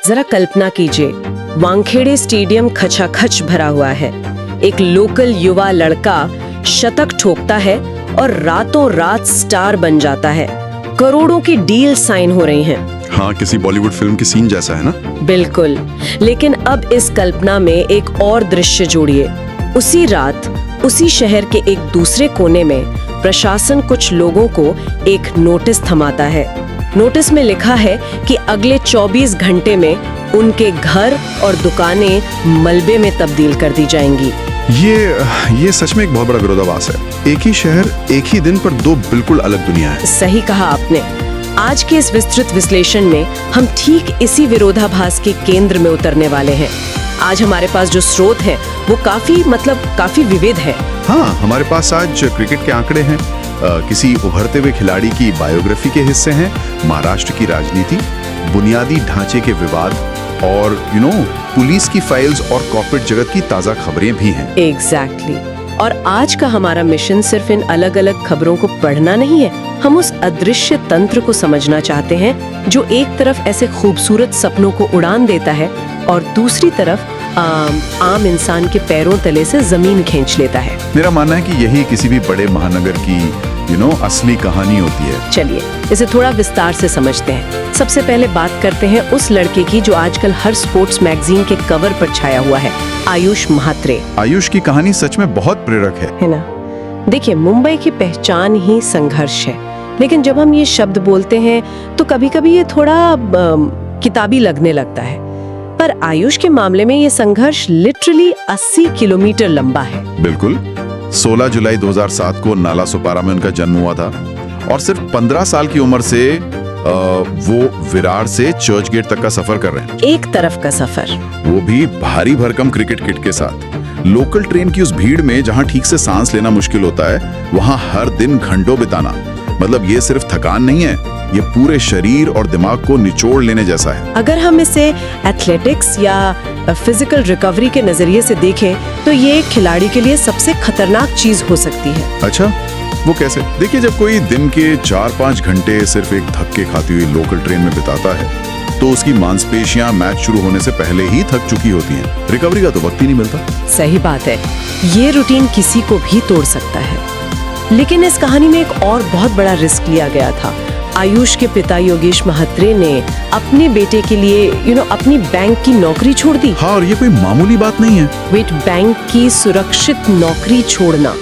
जरा कल्पना कीजिए, वानखेड़े स्टेडियम खचाखच भरा हुआ है। एक लोकल युवा लड़का शतक ठोकता है और रातों रात स्टार बन जाता है। करोड़ों की डील साइन हो रही हैं। हाँ, किसी बॉलीवुड फिल्म की सीन जैसा है ना? बिल्कुल। लेकिन अब इस कल्पना में एक और दृश्य जोड़िए। उसी रात उसी शहर के एक दूसरे कोने में प्रशासन कुछ लोगों को एक नोटिस थमाता है। नोटिस में लिखा है कि अगले 24 घंटे में उनके घर और दुकानें मलबे में तब्दील कर दी जाएंगी। ये सच में एक बहुत बड़ा विरोधाभास है। एक ही शहर, एक ही दिन पर दो बिल्कुल अलग दुनिया है। सही कहा आपने। आज के इस विस्तृत विश्लेषण में हम ठीक इसी विरोधाभास के केंद्र में उतरने वाले हैं। आज हमारे पास जो स्रोत है वो काफी विविध है। हाँ, हमारे पास आज क्रिकेट के आंकड़े हैं, किसी उभरते हुए खिलाड़ी की बायोग्राफी के हिस्से हैं, महाराष्ट्र की राजनीति, बुनियादी ढांचे के विवाद और पुलिस की फाइल्स और कॉर्पोरेट जगत की ताजा खबरें भी हैं। एग्जैक्टली। और आज का हमारा मिशन सिर्फ इन अलग अलग खबरों को पढ़ना नहीं है, हम उस अदृश्य तंत्र को समझना चाहते हैं जो एक तरफ ऐसे खूबसूरत सपनों को उड़ान देता है और दूसरी तरफ आम इंसान के पैरों तले से जमीन खींच लेता है। मेरा मानना है कि यही किसी भी बड़े महानगर की असली कहानी होती है। चलिए इसे थोड़ा विस्तार से समझते हैं। सबसे पहले बात करते हैं उस लड़के की जो आजकल हर स्पोर्ट्स मैगजीन के कवर पर छाया हुआ है, आयुष म्हात्रे। आयुष की कहानी सच में बहुत प्रेरक है ना? देखिए, मुंबई की पहचान ही संघर्ष है, लेकिन जब हम ये शब्द बोलते हैं तो कभी-कभी ये थोड़ा किताबी लगने लगता है। पर आयुष के मामले में ये संघर्ष लिटरली 80 किलोमीटर लंबा है। बिल्कुल। 16 जुलाई 2007 को नाला सुपारा में उनका जन्म हुआ था और सिर्फ 15 साल की उम्र से वो विरार से चर्च गेट तक का सफर कर रहे हैं। एक तरफ का सफर, वो भी भारी भरकम क्रिकेट किट के साथ। लोकल ट्रेन की उस भीड़ में जहां ठीक से सांस लेना मुश्किल होता है, वहां हर दिन घंटों बिताना, मतलब ये सिर्फ थकान नहीं है, ये पूरे शरीर और दिमाग को निचोड़ लेने जैसा है। अगर हम इसे एथलेटिक्स या फिजिकल रिकवरी के नजरिए से देखें तो ये एक खिलाड़ी के लिए सबसे खतरनाक चीज हो सकती है। अच्छा, वो कैसे? देखिए, जब कोई दिन के 4-5 घंटे सिर्फ एक धक्के खाती हुई लोकल ट्रेन में बिताता है तो उसकी मांसपेशियां मैच शुरू होने से पहले ही थक चुकी होती हैं। रिकवरी का तो वक्त ही नहीं मिलता। सही बात है, ये रूटीन किसी को भी तोड़ सकता है। लेकिन इस कहानी में एक और बहुत बड़ा रिस्क लिया गया था। आयुष के पिता योगेश म्हात्रे ने अपने बेटे के लिए अपनी बैंक की नौकरी छोड़ दी। हाँ, और ये कोई मामूली बात नहीं है। वेट, बैंक की सुरक्षित नौकरी छोड़ना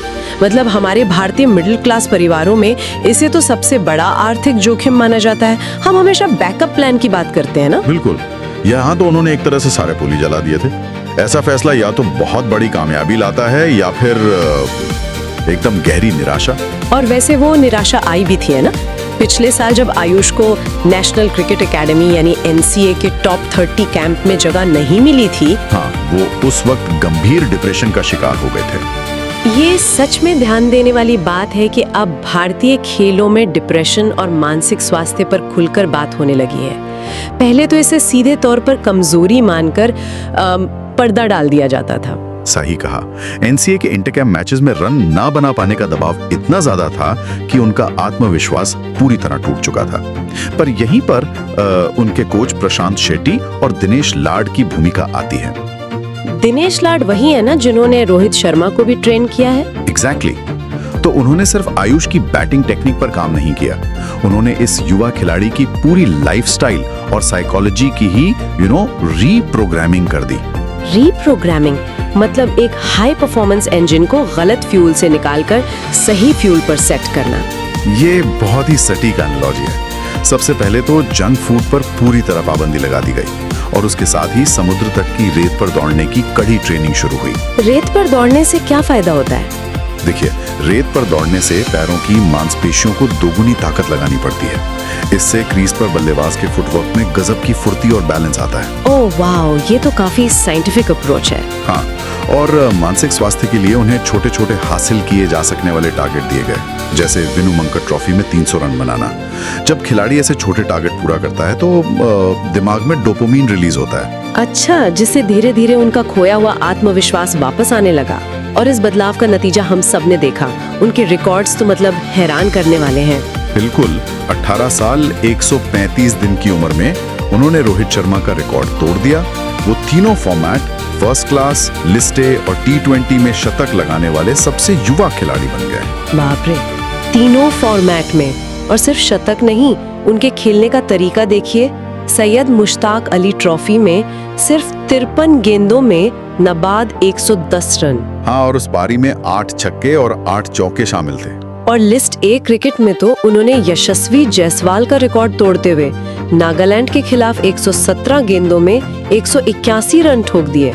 मतलब हमारे भारतीय मिडिल क्लास परिवारों में इसे तो सबसे बड़ा आर्थिक जोखिम माना जाता है। हम हमेशा बैकअप प्लान की बात करते हैं ना। बिल्कुल। यहाँ तो उन्होंने एक तरह से सारे पुल ही जला दिए थे। ऐसा फैसला या तो बहुत बड़ी कामयाबी लाता है या फिर एकदम गहरी निराशा। और वैसे वो निराशा आई भी थी, है ना? पिछले साल जब आयुष को नेशनल क्रिकेट एकेडमी यानी NCA के टॉप 30 कैंप में जगह नहीं मिली थी, हाँ, वो उस वक्त गंभीर डिप्रेशन का शिकार हो गए थे। ये सच में ध्यान देने वाली बात है कि अब भारतीय खेलों में डिप्रेशन और मानसिक स्वास्थ्य पर खुलकर बात होने लगी है। पहले तो इसे सीधे तौर पर कमजोरी मानकर पर्दा डाल दिया जाता था। सही कहा। NCA के इंटरकैंप मैचेस में रन ना बना पाने का दबाव इतना ज्यादा था कि उनका आत्मविश्वास पूरी तरह टूट चुका था। पर यहीं पर उनके कोच प्रशांत शेट्टी और दिनेश लाड की भूमिका आती है। दिनेश लाड वही है ना जिन्होंने रोहित शर्मा को भी ट्रेन किया है? एग्जैक्टली। तो उन्होंने सिर्फ आयुष की बैटिंग टेक्निक पर काम नहीं किया, उन्होंने इस युवा खिलाड़ी की पूरी लाइफस्टाइल और साइकोलॉजी की ही रीप्रोग्रामिंग कर दी। रीप्रोग्रामिंग मतलब एक हाई परफॉर्मेंस इंजन को गलत फ्यूल से निकालकर सही फ्यूल पर सेट करना। ये बहुत ही सटीक एनालॉजी है। सबसे पहले तो जंक फूड पर पूरी तरह पाबंदी लगा दी गई और उसके साथ ही समुद्र तट की रेत पर दौड़ने की कड़ी ट्रेनिंग शुरू हुई। रेत पर दौड़ने से क्या फायदा होता है? देखिए, रेत पर दौड़ने से पैरों की मांसपेशियों को दोगुनी ताकत लगानी पड़ती है। इससे क्रीज पर बल्लेबाज के फुटवर्क में गजब की फुर्ती और बैलेंस आता है। ओह वाओ, ये तो काफी साइंटिफिक अप्रोच है। हाँ, और मानसिक स्वास्थ्य के लिए उन्हें छोटे छोटे हासिल किए जा सकने वाले टारगेट दिए गए, जैसे विनू मंकट ट्रॉफी में 300 रन बनाना। जब खिलाड़ी ऐसे छोटे टारगेट पूरा करता है तो दिमाग में डोपामिन रिलीज होता है। अच्छा, जिससे धीरे धीरे उनका खोया हुआ आत्मविश्वास वापस आने लगा। और इस बदलाव का नतीजा हम सब ने देखा। उनके रिकॉर्ड्स तो मतलब हैरान करने वाले हैं। बिल्कुल। 18 साल 135 दिन की उम्र में उन्होंने रोहित शर्मा का रिकॉर्ड तोड़ दिया। वो तीनों format, first class, list A और T20 में शतक लगाने वाले सबसे युवा खिलाड़ी बन गए। बाप रे, तीनों फॉर्मेट में, और सिर्फ शतक नहीं, उनके खेलने का तरीका देखिए। सैयद मुश्ताक अली ट्रॉफी में सिर्फ 53 गेंदों में नाबाद 110 रन। हाँ, और उस पारी में 8 छक्के और 8 चौके शामिल थे। और लिस्ट ए क्रिकेट में तो उन्होंने यशस्वी जायसवाल का रिकॉर्ड तोड़ते हुए नागालैंड के खिलाफ 117 गेंदों में 181 रन ठोक दिए।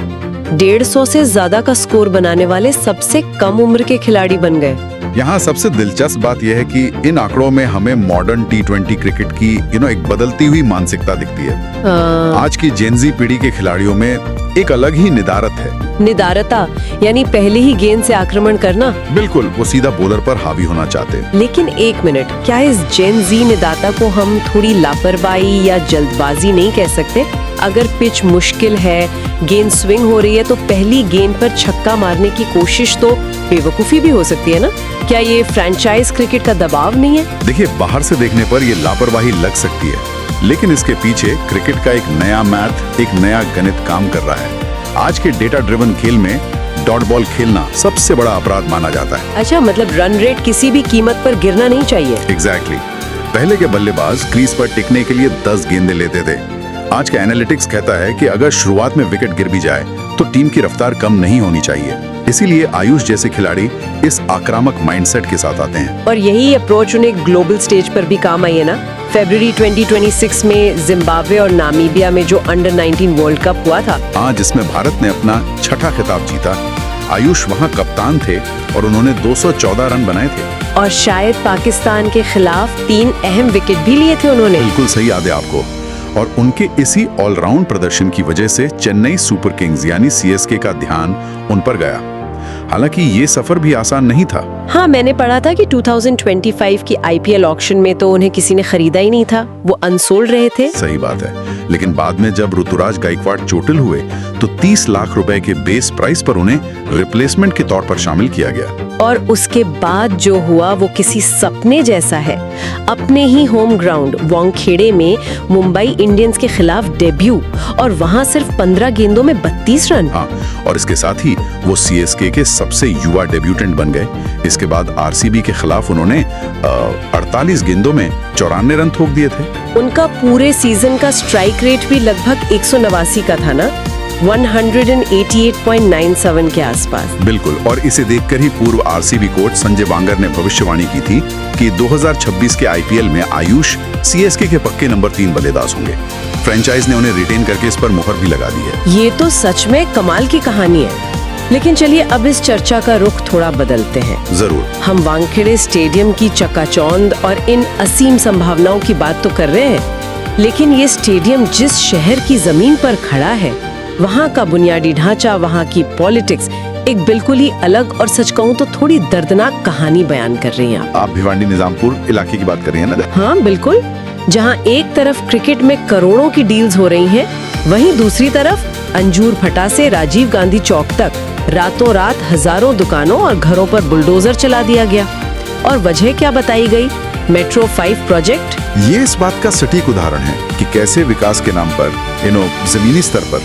150 से ज्यादा का स्कोर बनाने वाले सबसे कम उम्र के खिलाड़ी बन गए। यहाँ सबसे दिलचस्प बात यह है कि इन आंकड़ों में हमें मॉडर्न T20 क्रिकेट की एक बदलती हुई मानसिकता दिखती है। आज की जेनजी पीढ़ी के खिलाड़ियों में एक अलग ही निदारत है। निदारता यानी पहले ही गेंद से आक्रमण करना। बिल्कुल, वो सीधा बॉलर पर हावी होना चाहते हैं। लेकिन एक मिनट, क्या इस जेन जी निदारता को हम थोड़ी लापरवाही या जल्दबाजी नहीं कह सकते? अगर पिच मुश्किल है, गेंद स्विंग हो रही है, तो पहली गेंद पर छक्का मारने की कोशिश तो बेवकूफी भी हो सकती है ना? क्या ये फ्रेंचाइज क्रिकेट का दबाव नहीं है? देखिए, बाहर से देखने पर ये लापरवाही लग सकती है, लेकिन इसके पीछे क्रिकेट का एक नया मैथ, एक नया गणित काम कर रहा है। आज के डेटा ड्रिवन खेल में डॉट बॉल खेलना सबसे बड़ा अपराध माना जाता है। अच्छा, मतलब रन रेट किसी भी कीमत पर गिरना नहीं चाहिए। एग्जैक्टली। पहले के बल्लेबाज क्रीज पर टिकने के लिए 10 गेंदें लेते थे। आज का एनालिटिक्स कहता है कि अगर शुरुआत में विकेट गिर भी जाए तो टीम की रफ्तार कम नहीं होनी चाहिए। इसीलिए आयुष जैसे खिलाड़ी इस आक्रामक माइंडसेट के साथ आते हैं। और यही अप्रोच उन्हें ग्लोबल स्टेज पर भी काम आई है ना? फरवरी 2026 में जिम्बाब्वे और नामीबिया में जो अंडर 19 वर्ल्ड कप हुआ था, हाँ, जिसमें भारत ने अपना 6ठा खिताब जीता। आयुष वहाँ कप्तान थे और उन्होंने 214 रन बनाए थे। और शायद पाकिस्तान के खिलाफ 3 अहम विकेट भी लिए थे उन्होंने। बिल्कुल सही याद है आपको। और उनके इसी ऑलराउंड प्रदर्शन की वजह से चेन्नई सुपर किंग्स यानी CSK का ध्यान उन पर गया। हालांकि ये सफर भी आसान नहीं था। हाँ, मैंने पढ़ा था कि 2025 की IPL ऑक्शन में तो उन्हें किसी ने खरीदा ही नहीं था, वो अनसोल्ड रहे थे। सही बात है, लेकिन बाद में जब ऋतुराज गायकवाड़ चोटिल हुए तो 30 लाख रुपए के बेस प्राइस पर उन्हें रिप्लेसमेंट के तौर पर शामिल किया गया। और उसके बाद जो हुआ वो किसी सपने जैसा है। अपने ही होम ग्राउंड वानखेड़े में मुंबई इंडियंस के खिलाफ डेब्यू, और वहां सिर्फ 15 गेंदों में 32 रन। हाँ, और इसके साथ ही वो CSK के सबसे युवा डेब्यूटेंट बन गए। इसके बाद RCB के खिलाफ उन्होंने 48 गेंदों में 94 रन ठोक दिए थे। उनका पूरे सीजन का स्ट्राइक रेट भी लगभग 189 का था ना, 188.97 के आसपास। बिल्कुल, और इसे देखकर ही पूर्व RCB कोच संजय वांगर ने भविष्यवाणी की थी कि 2026 के IPL में आयुष CSK के पक्के नंबर 3 बल्लेबाज होंगे। फ्रेंचाइज ने उन्हें रिटेन करके इस पर मुहर भी लगा दी है। ये तो सच में कमाल की कहानी है। लेकिन चलिए अब इस चर्चा का रुख थोड़ा बदलते हैं। जरूर। हम वानखेड़े स्टेडियम की चकाचौंध और इन असीम संभावनाओं की बात तो कर रहे हैं, लेकिन ये स्टेडियम जिस शहर की जमीन पर खड़ा है, वहाँ का बुनियादी ढांचा, वहाँ की पॉलिटिक्स एक बिल्कुल ही अलग और सच कहूँ तो थोड़ी दर्दनाक कहानी बयान कर रही हैं आप भिवांडी निजामपुर इलाके की बात कर रही हैं ना? हाँ बिल्कुल, जहाँ एक तरफ क्रिकेट में करोड़ों की डील्स हो रही हैं, वहीं दूसरी तरफ अंजूर फटा से राजीव गांधी चौक तक रातों रात हजारों दुकानों और घरों पर बुलडोजर चला दिया गया। और वजह क्या बताई गई? Metro 5 project. ये इस बात का सटीक उदाहरण है कि कैसे विकास के नाम पर जमीनी स्तर पर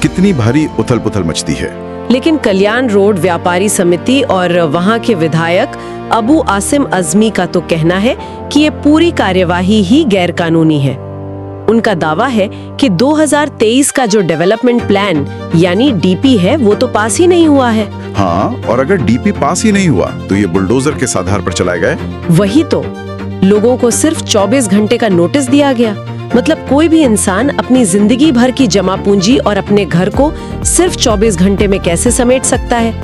कितनी भारी उथल पुथल मचती है। लेकिन कल्याण रोड व्यापारी समिति और वहां के विधायक अबू आसिम अजमी का तो कहना है कि ये पूरी कार्यवाही ही गैर कानूनी है। उनका दावा है कि 2023 का जो डेवलपमेंट प्लान यानी DP है, वो तो पास ही नहीं हुआ है। हाँ, और अगर DP पास ही नहीं हुआ तो ये बुलडोजर के आधार पर चलाए गए। वही तो, लोगों को सिर्फ 24 घंटे का नोटिस दिया गया। मतलब कोई भी इंसान अपनी जिंदगी भर की जमा पूंजी और अपने घर को सिर्फ 24 घंटे में कैसे समेट सकता है?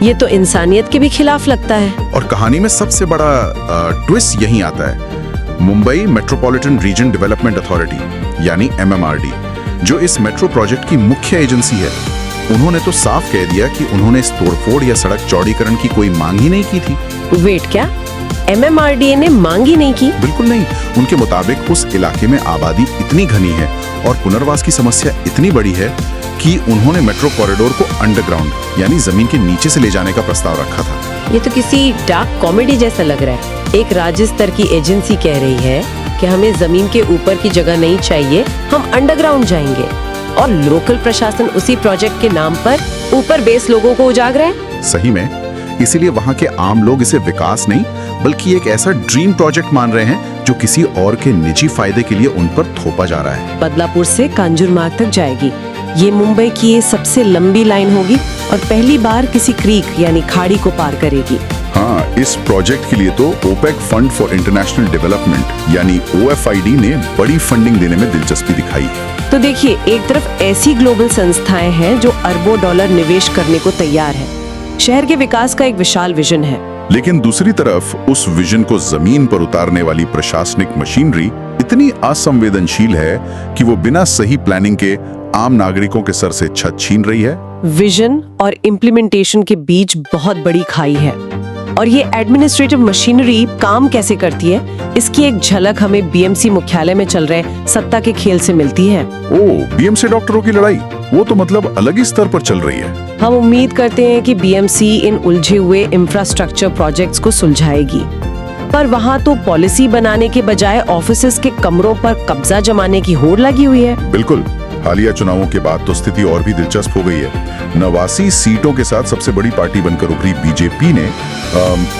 ये तो इंसानियत के भी खिलाफ लगता है। और कहानी में सबसे बड़ा ट्विस्ट यही आता है। Mumbai metropolitan region development authority यानी MMRD, जो इस मेट्रो प्रोजेक्ट की मुख्य एजेंसी है, उन्होंने तो साफ कह दिया कि उन्होंने इस तोड़फोड़ या सड़क चौड़ीकरण की कोई मांग ही नहीं की थी। वेट, क्या MMRDA ने मांग ही नहीं की? बिल्कुल नहीं। उनके मुताबिक उस इलाके में आबादी इतनी घनी है और पुनर्वास की समस्या इतनी बड़ी है कि उन्होंने मेट्रो कॉरिडोर को अंडरग्राउंड यानी जमीन के नीचे से ले जाने का प्रस्ताव रखा था। ये तो किसी डार्क कॉमेडी जैसा लग रहा है। एक राज्य स्तर की एजेंसी कह रही है कि हमें जमीन के ऊपर की जगह नहीं चाहिए, हम अंडरग्राउंड जाएंगे। और लोकल प्रशासन उसी प्रोजेक्ट के नाम पर ऊपर बेस लोगों को उजागर है। सही में, इसीलिए वहाँ के आम लोग इसे विकास नहीं बल्कि एक ऐसा ड्रीम प्रोजेक्ट मान रहे हैं जो किसी और के निजी फायदे के लिए उन पर थोपा जा रहा है। बदलापुर से कांजूरमार्ग तक जाएगी। ये मुंबई की ये सबसे लंबी लाइन होगी और पहली बार किसी क्रीक यानी खाड़ी को पार करेगी। हाँ, इस प्रोजेक्ट के लिए तो OPEC fund for international development यानी OFID ने बड़ी फंडिंग देने में दिलचस्पी दिखाई है। तो देखिए, एक तरफ ऐसी ग्लोबल संस्थाएं हैं जो अरबों डॉलर निवेश करने को तैयार है। शहर के विकास का एक विशाल विजन है, लेकिन दूसरी तरफ उस विजन को जमीन पर उतारने वाली प्रशासनिक मशीनरी इतनी असंवेदनशील है कि वो बिना सही प्लानिंग के आम नागरिकों के सर से छत छीन रही है। विजन और इम्प्लीमेंटेशन के बीच बहुत बड़ी खाई है। और ये एडमिनिस्ट्रेटिव मशीनरी काम कैसे करती है, इसकी एक झलक हमें BMC मुख्यालय में चल रहे सत्ता के खेल से मिलती है। ओह, BMC डॉक्टरों की लड़ाई, वो तो मतलब अलग ही स्तर पर चल रही है। हम उम्मीद करते हैं कि BMC इन उलझे हुए इंफ्रास्ट्रक्चर प्रोजेक्ट्स को सुलझाएगी, पर वहाँ तो पॉलिसी बनाने के बजाय ऑफिसेस के कमरों पर कब्जा जमाने की होड़ लगी हुई है। बिल्कुल, हालिया चुनावों के बाद तो स्थिति और भी दिलचस्प हो गई है। 89 सीटों के साथ सबसे बड़ी पार्टी बनकर उभरी BJP ने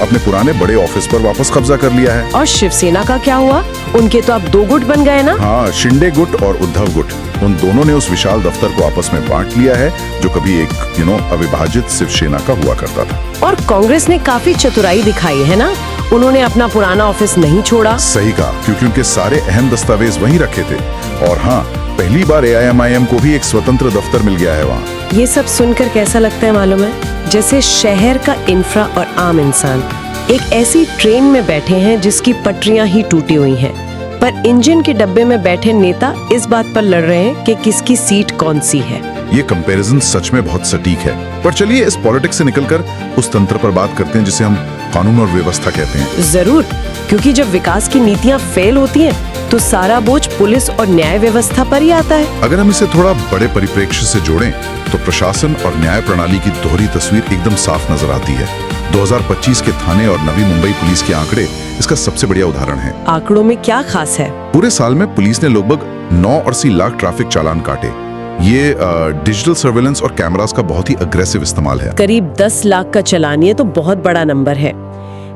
अपने पुराने बड़े ऑफिस पर वापस कब्जा कर लिया है। और शिवसेना का क्या हुआ? उनके तो अब 2 गुट बन गए ना। हाँ, शिंदे गुट और उद्धव गुट, उन दोनों ने उस विशाल दफ्तर को आपस में बांट लिया है जो कभी एक अविभाजित शिवसेना का हुआ करता था। और कांग्रेस ने काफी चतुराई दिखाई है ना, उन्होंने अपना पुराना ऑफिस नहीं छोड़ा। सही कहा, क्योंकि उनके सारे अहम दस्तावेज वहीं रखे थे। और हाँ, पहली बार AIMIM को भी एक स्वतंत्र दफ्तर मिल गया है वहाँ। ये सब सुनकर कैसा लगता है मालूम है? जैसे शहर का इंफ्रा और आम इंसान एक ऐसी ट्रेन में बैठे हैं जिसकी पटरियां ही टूटी हुई हैं, पर इंजन के डब्बे में बैठे नेता इस बात पर लड़ रहे हैं कि किसकी सीट कौन सी है। ये कंपैरिजन सच में बहुत सटीक है। पर चलिए इस पॉलिटिक्स से निकलकर उस तंत्र पर बात करते हैं जिसे हम कानून और व्यवस्था कहते हैं। जरूर, क्योंकि जब विकास की नीतियां फेल होती हैं तो सारा बोझ पुलिस और न्याय व्यवस्था पर ही आता है। अगर हम इसे थोड़ा बड़े परिप्रेक्ष्य से जोड़ें तो प्रशासन और न्याय प्रणाली की दोहरी तस्वीर एकदम साफ नजर आती है। 2025 के थाने और नवी मुंबई पुलिस के आंकड़े इसका सबसे बढ़िया उदाहरण है। आंकड़ों में क्या खास है? पूरे साल में पुलिस ने लगभग 89 लाख ट्रैफिक चालान काटे। ये डिजिटल सर्वेलेंस और कैमरास का बहुत ही अग्रेसिव इस्तेमाल है। करीब 10 लाख का चालान, ये तो बहुत बड़ा नंबर है।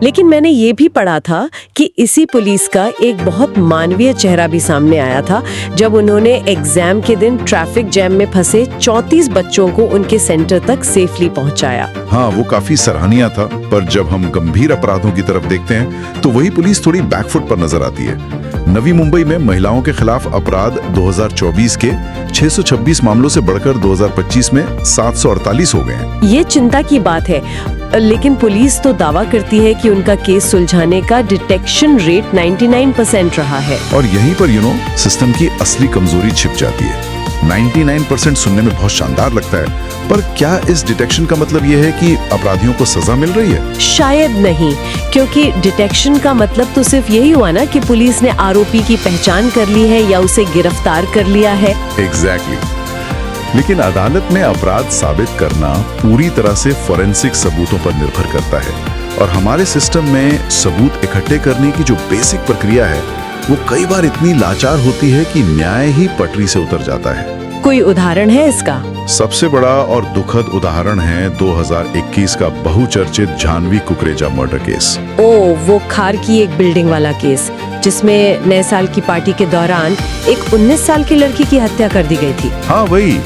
लेकिन मैंने ये भी पढ़ा था कि इसी पुलिस का एक बहुत मानवीय चेहरा भी सामने आया था जब उन्होंने एग्जाम के दिन ट्रैफिक जैम में फंसे 34 बच्चों को उनके सेंटर तक सेफली पहुंचाया। हाँ, वो काफी सराहनीय था। पर जब हम गंभीर अपराधों की तरफ देखते हैं तो वही पुलिस थोड़ी बैकफुट पर नजर आती है। नवी मुंबई में महिलाओं के खिलाफ अपराध 2024 के 626 मामलों से बढ़कर 2025 में 748 हो गए हैं। ये चिंता की बात है, लेकिन पुलिस तो दावा करती है कि उनका केस सुलझाने का डिटेक्शन रेट 99% रहा है। और यहीं पर सिस्टम की असली कमजोरी छिप जाती है। 99% सुनने में बहुत शानदार लगता है, पर क्या इस डिटेक्शन का मतलब ये है कि अपराधियों को सजा मिल रही है? शायद नहीं, क्योंकि डिटेक्शन का मतलब तो सिर्फ यही हुआ ना कि पुलिस ने आरोपी की पहचान कर ली है या उसे गिरफ्तार कर लिया है। एग्जैक्टली। लेकिन अदालत में अपराध साबित करना पूरी तरह से फोरेंसिक सबूतों पर निर्भर करता है, और हमारे सिस्टम में सबूत इकट्ठे करने की जो बेसिक प्रक्रिया है वो कई बार इतनी लाचार होती है कि न्याय ही पटरी से उतर जाता है। कोई उदाहरण है इसका? सबसे बड़ा और दुखद उदाहरण है 2021 का बहुचर्चित जानवी कुकरेजा मर्डर केस। वो खार की एक बिल्डिंग वाला केस जिसमें नए साल की पार्टी के दौरान एक 19 साल की लड़की की हत्या कर दी गई थी। हाँ वही,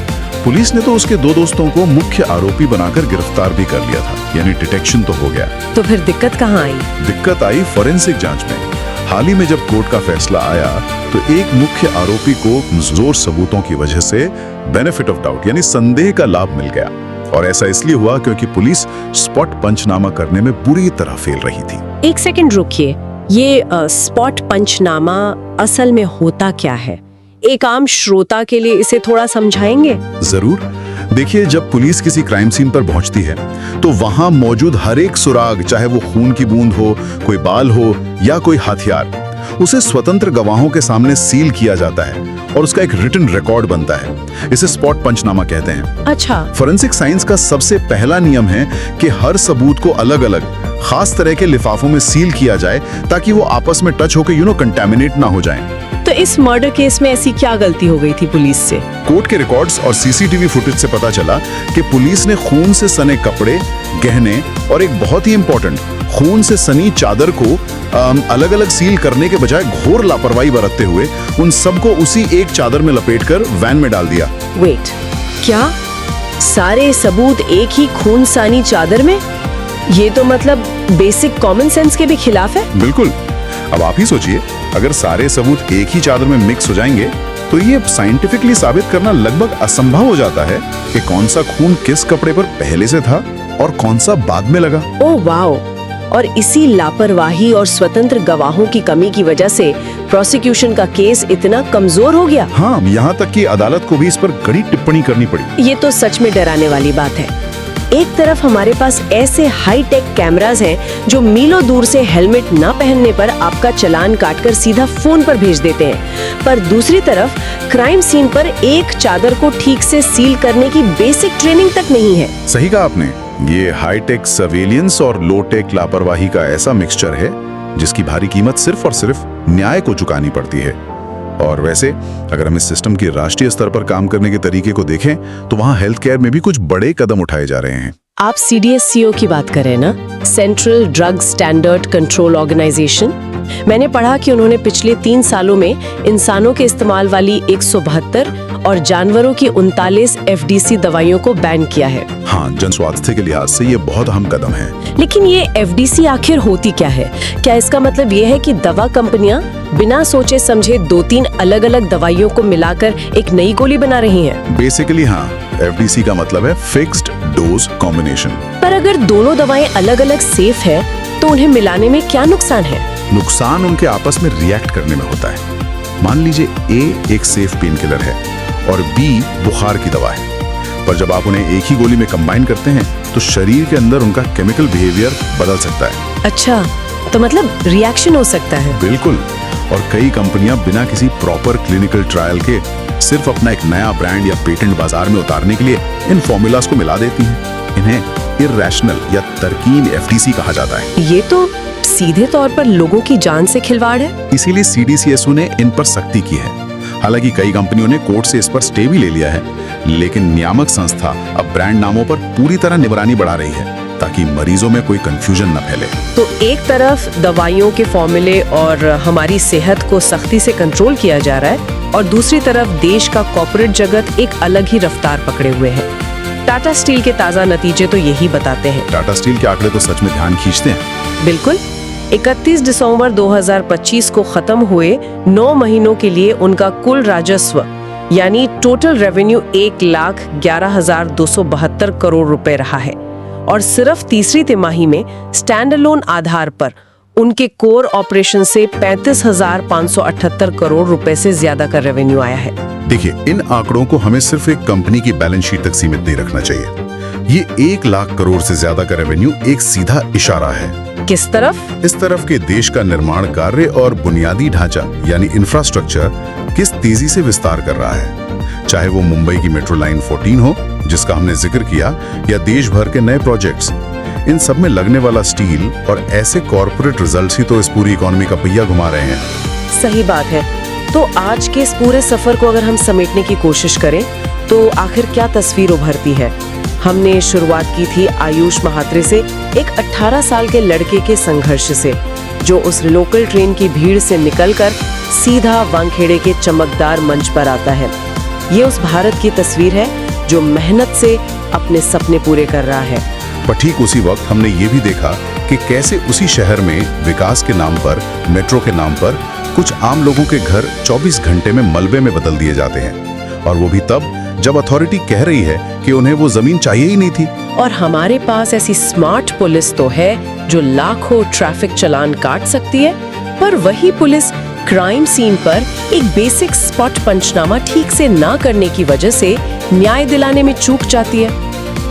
पुलिस ने तो उसके 2 दोस्तों को मुख्य आरोपी बनाकर गिरफ्तार भी कर लिया था, यानी डिटेक्शन तो हो गया। तो फिर दिक्कत कहाँ आई? दिक्कत आई फोरेंसिक जांच में। हाल ही में जब कोर्ट का फैसला आया तो एक मुख्य आरोपी को कमजोर सबूतों की वजह से बेनिफिट ऑफ डाउट यानी संदेह का लाभ मिल गया, और ऐसा इसलिए हुआ क्योंकि पुलिस स्पॉट पंचनामा करने में बुरी तरह फेल रही थी। एक सेकंड रुकिए, ये स्पॉट पंचनामा असल में होता क्या है? एक आम श्रोता के लिए इसे थोड़ा समझाएंगे? जरूर। देखिए, जब पुलिस किसी क्राइम सीन पर पहुंचती है तो वहां मौजूद हर एक सुराग, चाहे वो खून की बूंद हो, कोई बाल हो या कोई हथियार, उसे स्वतंत्र गवाहों के सामने सील किया जाता है और उसका एक रिटन रिकॉर्ड बनता है। इसे स्पॉट पंचनामा कहते हैं। अच्छा। फोरेंसिक साइंस का सबसे पहला नियम है कि हर सबूत को अलग अलग खास तरह के लिफाफों में सील किया जाए ताकि वो आपस में टच होकर कंटामिनेट ना हो जाएं। तो इस मर्डर केस में ऐसी क्या गलती हो गई थी पुलिस से? कोर्ट के रिकॉर्ड्स और सीसीटीवी फुटेज से पता चला कि पुलिस ने खून से सने कपड़े, गहने और एक बहुत ही इंपॉर्टेंट खून से सनी चादर को अलग अलग सील करने के बजाय घोर लापरवाही बरतते हुए उन सबको उसी एक चादर में लपेटकर वैन में डाल दिया। वेट, क्या सारे सबूत एक ही खूनसानी चादर में? ये तो मतलब बेसिक कॉमन सेंस के भी खिलाफ है। बिल्कुल। अब आप ही सोचिए, अगर सारे सबूत एक ही चादर में मिक्स हो जाएंगे तो ये साइंटिफिकली साबित करना लगभग असंभव हो जाता है कि कौन सा खून किस कपड़े पर पहले से था और कौन सा बाद में लगा। Oh wow! और इसी लापरवाही और स्वतंत्र गवाहों की कमी की वजह से प्रोसिक्यूशन का केस इतना कमजोर हो गया। हाँ, यहाँ तक कि अदालत को भी इस पर कड़ी टिप्पणी करनी पड़ी। ये तो सच में डराने वाली बात है। एक तरफ हमारे पास ऐसे हाई टेक कैमरास हैं जो मीलों दूर से हेलमेट ना पहनने पर आपका चालान काटकर सीधा फोन पर भेज देते हैं, पर दूसरी तरफ क्राइम सीन पर एक चादर को ठीक से सील करने की बेसिक ट्रेनिंग तक नहीं है। सही कहा आपने। ये हाई टेक सर्वेलियंस और लो टेक लापरवाही का ऐसा मिक्सचर है जिसकी भारी कीमत सिर्फ और सिर्फ न्याय को चुकानी पड़ती है। और वैसे अगर हम इस सिस्टम के राष्ट्रीय स्तर पर काम करने के तरीके को देखें तो वहाँ हेल्थ केयर में भी कुछ बड़े कदम उठाए जा रहे हैं। आप CDSCO की बात करें ना, central drug standard control organisation. मैंने पढ़ा कि उन्होंने पिछले 3 सालों में इंसानों के इस्तेमाल वाली 172 और जानवरों की 39 FDC दवाइयों को बैन किया है। हाँ, जन स्वास्थ्य के लिहाज से ये बहुत अहम कदम है। लेकिन ये FDC आखिर होती क्या है? क्या इसका मतलब ये है कि दवा कंपनियां बिना सोचे समझे 2-3 अलग अलग दवाइयों को मिलाकर एक नई गोली बना रही हैं? बेसिकली हाँ, FDC का मतलब है फिक्स्ड डोज कॉम्बिनेशन। पर अगर दोनों दवाएं अलग अलग सेफ है तो उन्हें मिलाने में क्या नुकसान है? नुकसान उनके आपस में रिएक्ट करने में होता है। मान लीजिए A एक सेफ पेन किलर है और B बुखार की दवा है, पर जब आप उन्हें एक ही गोली में कंबाइन करते हैं तो शरीर के अंदर उनका केमिकल बिहेवियर बदल सकता है। अच्छा, तो मतलब रिएक्शन हो सकता है। बिल्कुल। और कई कंपनियां बिना किसी प्रॉपर क्लिनिकल ट्रायल के सिर्फ अपना एक नया ब्रांड या पेटेंट बाजार में उतारने के लिए इन फॉर्मूलाज को मिला देती हैं। इन्हें इर्रेशनल या तरकीन FDC कहा जाता है। ये तो सीधे तौर पर लोगों की जान से खिलवाड़ है। इसीलिए CDCSO ने इन पर सख्ती की है। हालांकि कई कंपनियों ने कोर्ट से इस पर स्टे भी ले लिया है, लेकिन नियामक संस्था अब ब्रांड नामों पर पूरी तरह निगरानी बढ़ा रही है ताकि मरीजों में कोई कंफ्यूजन न फैले। तो एक तरफ दवाइयों के फॉर्मूले और हमारी सेहत को सख्ती से कंट्रोल किया जा रहा है और दूसरी तरफ देश का कॉर्पोरेट जगत एक अलग ही रफ्तार पकड़े हुए है। टाटा स्टील के ताजा नतीजे तो यही बताते हैं। टाटा स्टील के आंकड़े तो सच में ध्यान खींचते हैं। बिल्कुल। 31 दिसंबर 2025 को खत्म हुए 9 महीनों के लिए उनका कुल राजस्व यानी टोटल रेवेन्यू 1,11,272 करोड़ रुपए रहा है और सिर्फ तीसरी तिमाही में स्टैंड अलोन आधार पर उनके कोर ऑपरेशन से 35,578 करोड़ रुपए से ज्यादा का रेवेन्यू आया है। देखिए, इन आंकड़ों को हमें सिर्फ एक कंपनी की बैलेंस शीट तक सीमित नहीं रखना चाहिए। ये 1 लाख करोड़ से ज्यादा का रेवेन्यू एक सीधा इशारा है। किस तरफ? इस तरफ के देश का निर्माण कार्य और बुनियादी ढांचा यानी इंफ्रास्ट्रक्चर किस तेजी से विस्तार कर रहा है। चाहे वो मुंबई की मेट्रो लाइन 14 हो जिसका हमने जिक्र किया, या देश भर के नए प्रोजेक्ट्स, इन सब में लगने वाला स्टील और ऐसे कॉर्पोरेट रिजल्ट्स ही तो इस पूरी इकोनॉमी का पहिया घुमा रहे हैं। सही बात है। तो आज के इस पूरे सफर को अगर हम समेटने की कोशिश करें तो आखिर क्या तस्वीर उभरती है? हमने शुरुआत की थी आयुष महात्रे से, एक 18 साल के लड़के के संघर्ष से, जो उस लोकल ट्रेन की भीड़ से निकलकर सीधा वानखेड़े के चमकदार मंच पर आता है। ये उस भारत की तस्वीर है जो मेहनत से अपने सपने पूरे कर रहा है। पर ठीक उसी वक्त हमने ये भी देखा कि कैसे उसी शहर में विकास के नाम पर, मेट्रो के नाम पर कुछ आम लोगों के घर 24 घंटे में मलबे में बदल दिए जाते हैं, और वो भी तब जब अथॉरिटी कह रही है कि उन्हें वो जमीन चाहिए ही नहीं थी। और हमारे पास ऐसी स्मार्ट पुलिस तो है जो लाखों ट्रैफिक चालान काट सकती है, पर वही पुलिस क्राइम सीन पर एक बेसिक स्पॉट पंचनामा ठीक से ना करने की वजह से न्याय दिलाने में चूक जाती है।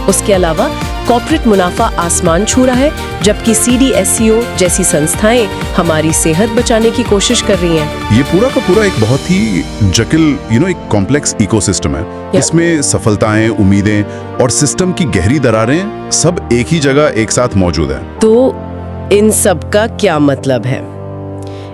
उसके अलावा कॉर्पोरेट मुनाफा आसमान छू रहा है, जबकि CDSCO जैसी संस्थाएं हमारी सेहत बचाने की कोशिश कर रही हैं। ये पूरा का पूरा एक बहुत ही जटिल एक कॉम्प्लेक्स इकोसिस्टम है। इसमें सफलताएं, उम्मीदें और सिस्टम की गहरी दरारें सब एक ही जगह एक साथ मौजूद है। तो इन सब का क्या मतलब है?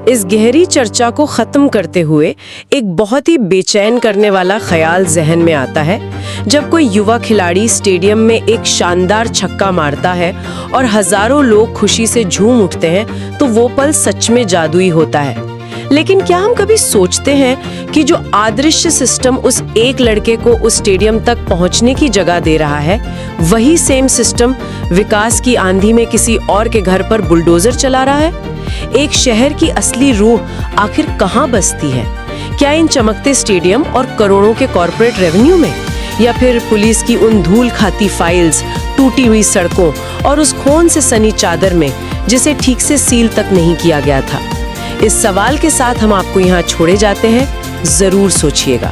इस गहरी चर्चा को खत्म करते हुए एक बहुत ही बेचैन करने वाला ख्याल जहन में आता है। जब कोई युवा खिलाड़ी स्टेडियम में एक शानदार छक्का मारता है और हजारों लोग खुशी से झूम उठते हैं, तो वो पल सच में जादुई होता है। लेकिन क्या हम कभी सोचते हैं कि जो अदृश्य सिस्टम उस एक लड़के को उस स्टेडियम तक पहुंचने की जगह दे रहा है, वही सेम सिस्टम विकास की आंधी में किसी और के घर पर बुलडोजर चला रहा है? एक शहर की असली रूह आखिर कहां बसती है? क्या इन चमकते स्टेडियम और करोड़ों के कॉर्पोरेट रेवेन्यू में, या फिर पुलिस की उन धूल खाती फाइल्स, टूटी हुई सड़कों और उस खून से सनी चादर में जिसे ठीक से सील तक नहीं किया गया था? इस सवाल के साथ हम आपको यहाँ छोड़े जाते हैं। जरूर सोचिएगा।